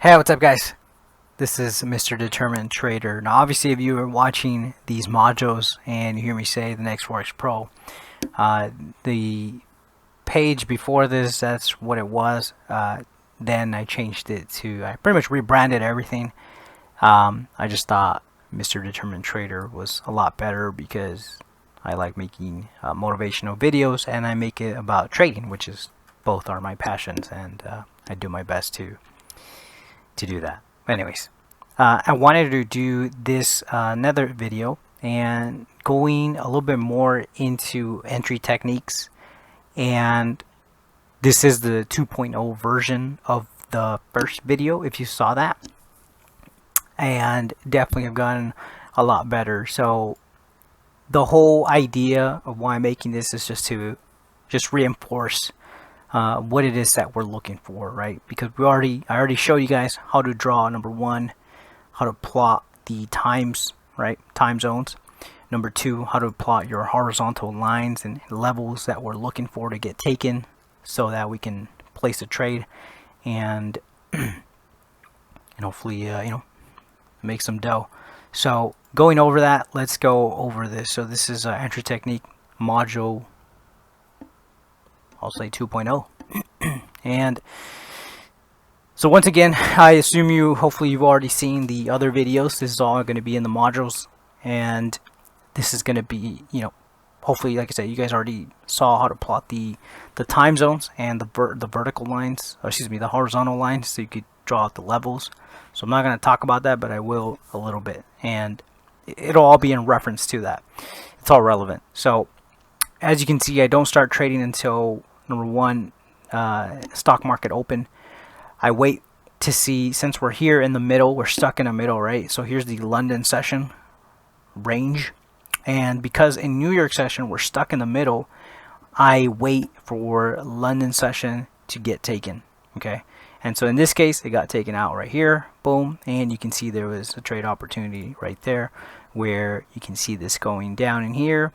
Hey, what's up, guys? This is Mr. Determined Trader. Now, obviously, if you are watching these modules and you hear me say the next Forex Pro, the page before this, that's what it was. Then I changed it to, I pretty much rebranded everything. I just thought Mr. Determined Trader was a lot better because I like making motivational videos and I make it about trading, which is both are my passions, and I do my best to do that. Anyways, I wanted to do this another video and going a little bit more into entry techniques, and this is the 2.0 version of the first video if you saw that, and definitely have gotten a lot better. So the whole idea of why I'm making this is just to reinforce what it is that we're looking for, right? Because I already showed you guys how to draw, number one, how to plot the times, right? Time zones. Number two, how to plot your horizontal lines and levels that we're looking for to get taken so that we can place a trade and hopefully make some dough. So going over that, let's go over this. So this is entry technique module, I'll say 2.0. And so once again, I assume hopefully you've already seen the other videos. This is all going to be in the modules, and this is going to be, hopefully, like I said, you guys already saw how to plot the time zones and the vertical lines, or excuse me, the horizontal lines, so you could draw out the levels. So I'm not going to talk about that, but I will a little bit, and it'll all be in reference to that. It's all relevant. So as you can see, I don't start trading until number one, stock market open. I wait to see, since we're here in the middle, we're stuck in the middle, right? So here's the London session range, and because in New York session we're stuck in the middle, I wait for London session to get taken. Okay, and so in this case it got taken out right here, boom, and you can see there was a trade opportunity right there where you can see this going down in here,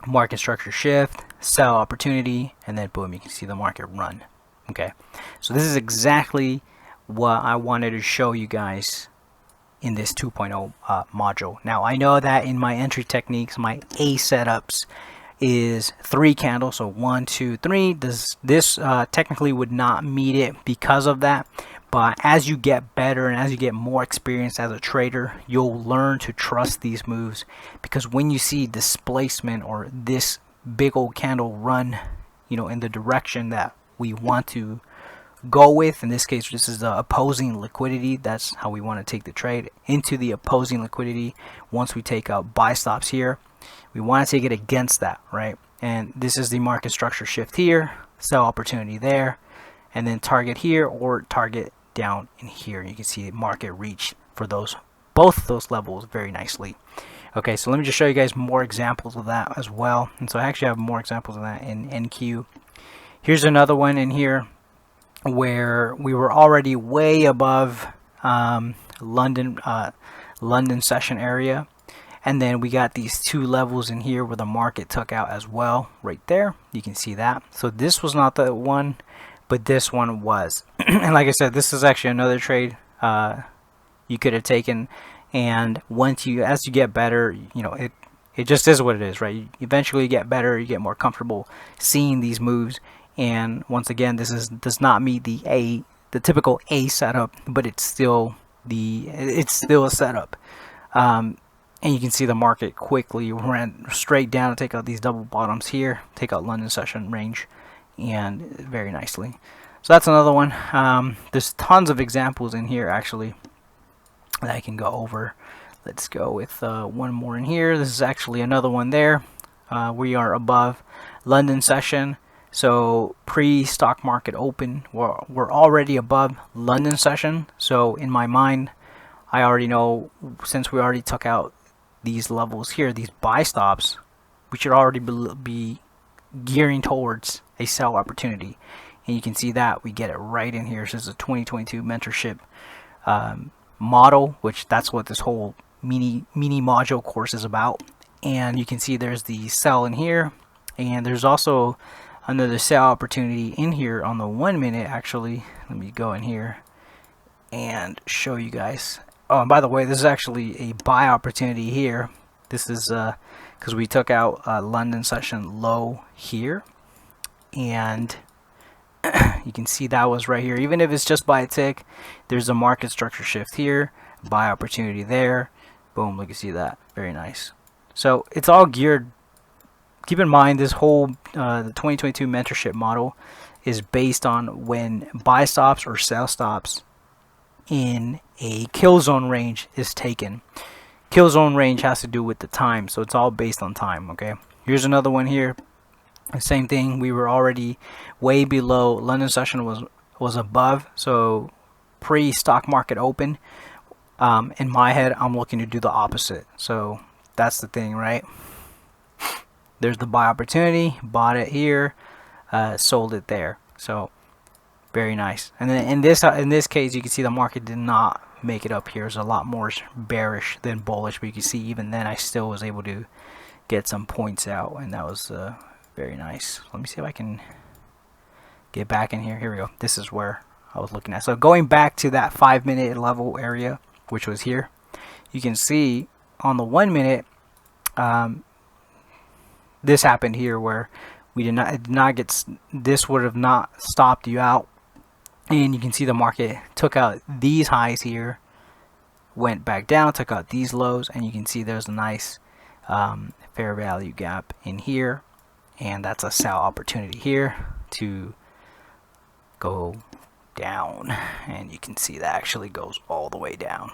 market structure shift, sell opportunity, and then boom, you can see the market run. Okay, so this is exactly what I wanted to show you guys in this 2.0 module. Now I know that in my entry techniques, my A setups is 3 candles, so 1, 2, 3. This technically would not meet it because of that. But as you get better and as you get more experience as a trader, you'll learn to trust these moves, because when you see displacement or this big old candle run, in the direction that we want to go with, in this case this is the opposing liquidity, that's how we want to take the trade, into the opposing liquidity. Once we take out buy stops here, we want to take it against that, right? And this is the market structure shift here, sell opportunity there, and then target here or target down in here. You can see market reach for both of those levels very nicely. Okay, so let me just show you guys more examples of that as well. And so I actually have more examples of that in NQ. Here's another one in here where we were already way above London session area, and then we got these two levels in here where the market took out as well, right there. You can see that. So this was not the one, but this one was. And like I said, this is actually another trade you could have taken. And as you get better, it just is what it is, right? You eventually get better, you get more comfortable seeing these moves. And once again, this does not meet the typical A setup, but it's still a setup. And you can see the market quickly ran straight down to take out these double bottoms here, take out London session range, and very nicely. So that's another one. There's tons of examples in here actually that I can go over. Let's go with one more in here. This is actually another one there. We are above London session. So pre-stock market open, we're already above London session. So in my mind, I already know, since we already took out these levels here, these buy stops, we should already be gearing towards a sell opportunity. And you can see that we get it right in here. So this is a 2022 mentorship model, which that's what this whole mini module course is about. And you can see there's the sell in here, and there's also another sell opportunity in here on the 1 minute. Actually, let me go in here and show you guys. Oh, and by the way, this is actually a buy opportunity here. This is because we took out London session low here, and you can see that was right here. Even if it's just by a tick, there's a market structure shift here, buy opportunity there. Boom, look, you see that. Very nice. So it's all geared. Keep in mind, this whole the 2022 mentorship model is based on when buy stops or sell stops in a kill zone range is taken. Kill zone range has to do with the time, so it's all based on time. Okay, here's another one here. Same thing. We were already way below. London session was above, so pre-stock market open. In my head, I'm looking to do the opposite. So that's the thing, right? There's the buy opportunity, bought it here, sold it there. So very nice. And then in this case, you can see the market did not make it up here. It's a lot more bearish than bullish, but you can see even then I still was able to get some points out, and that was very nice. Let me see if I can get back in here. Here we go. This is where I was looking at. So going back to that 5-minute level area, which was here, you can see on the 1 minute, this happened here where we did not get, this would have not stopped you out, and you can see the market took out these highs here, went back down, took out these lows, and you can see there's a nice fair value gap in here, and that's a sell opportunity here to go down, and you can see that actually goes all the way down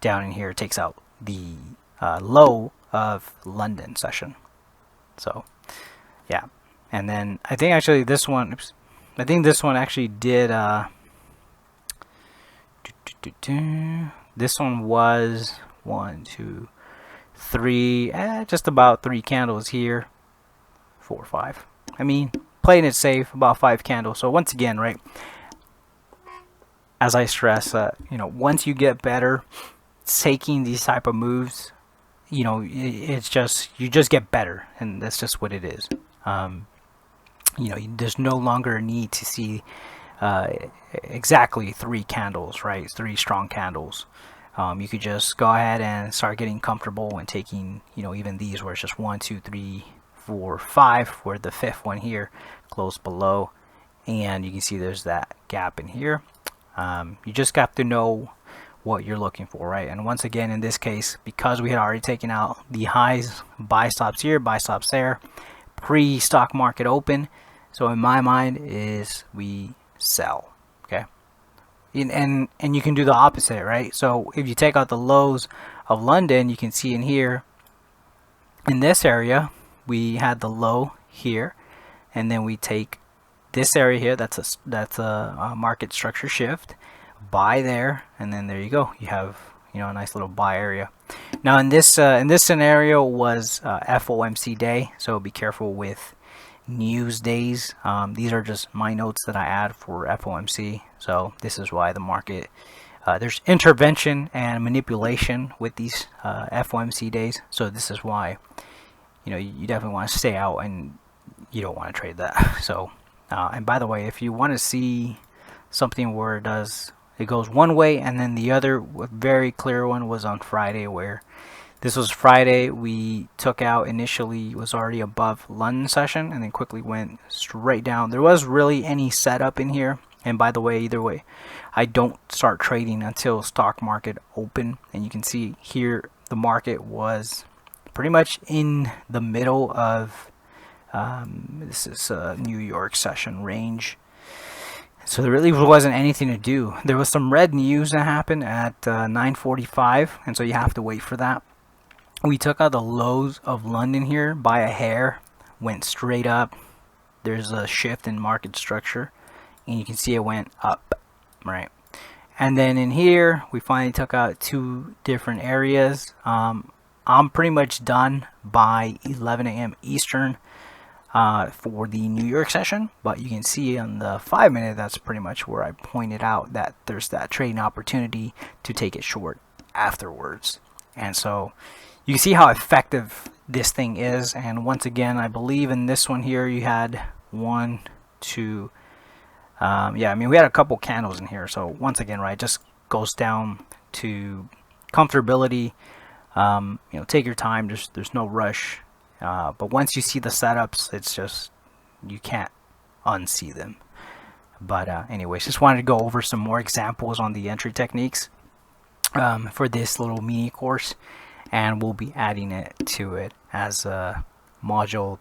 in here. It takes out the low of London session. So yeah, and then I think actually this one, oops, I think this one actually did this one was 1, 2, 3, just about 3 candles here, 4, 5. I mean, playing it safe, about 5 candles. So once again, right, as I stress, you know, once you get better taking these type of moves, you know, it's just, you just get better, and that's just what it is. You know, there's no longer a need to see exactly 3 candles, right? 3 strong candles. You could just go ahead and start getting comfortable and taking, you know, even these where it's just 1, 2, 3, 4, 5, where the 5th one here close below, and you can see there's that gap in here. You just have to know what you're looking for, right? And once again, in this case, because we had already taken out the highs, buy stops here, buy stops there, pre-stock market open, so in my mind is we sell. Okay, and you can do the opposite, right? So if you take out the lows of London, you can see in here, in this area, we had the low here, and then we take this area here, that's a market structure shift, buy there, and then there you go, you have, you know, a nice little buy area. Now in this scenario was FOMC day, so be careful with news days. These are just my notes that I add for FOMC, so this is why the market, there's intervention and manipulation with these FOMC days, so this is why, you know, you definitely want to stay out and you don't want to trade that. So and by the way, if you want to see something where it goes one way and then the other, a very clear one was on Friday, where this was Friday, we took out initially, was already above London session, and then quickly went straight down. There was really any setup in here, and by the way, either way, I don't start trading until stock market open, and you can see here the market was pretty much in the middle of this is New York session range. So there really wasn't anything to do. There was some red news that happened at 9:45, and so you have to wait for that. We took out the lows of London here by a hair, went straight up. There's a shift in market structure, and you can see it went up, right? And then in here, we finally took out 2 different areas. I'm pretty much done by 11 a.m. Eastern. For the New York session, but you can see on the 5-minute, that's pretty much where I pointed out that there's that trading opportunity to take it short afterwards. And so you can see how effective this thing is. And once again, I believe in this one here you had 1, 2, Yeah, I mean, we had a couple candles in here, so once again, right, just goes down to comfortability. Take your time. There's no rush. But once you see the setups, it's just you can't unsee them. But anyways, just wanted to go over some more examples on the entry techniques for this little mini course, and we'll be adding it to it as a module,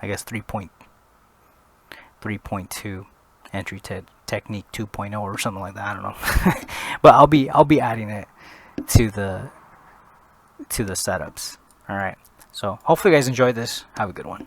I guess 3.2 entry technique 2.0 or something like that. I don't know. But I'll be adding it to the setups. All right. So hopefully you guys enjoyed this. Have a good one.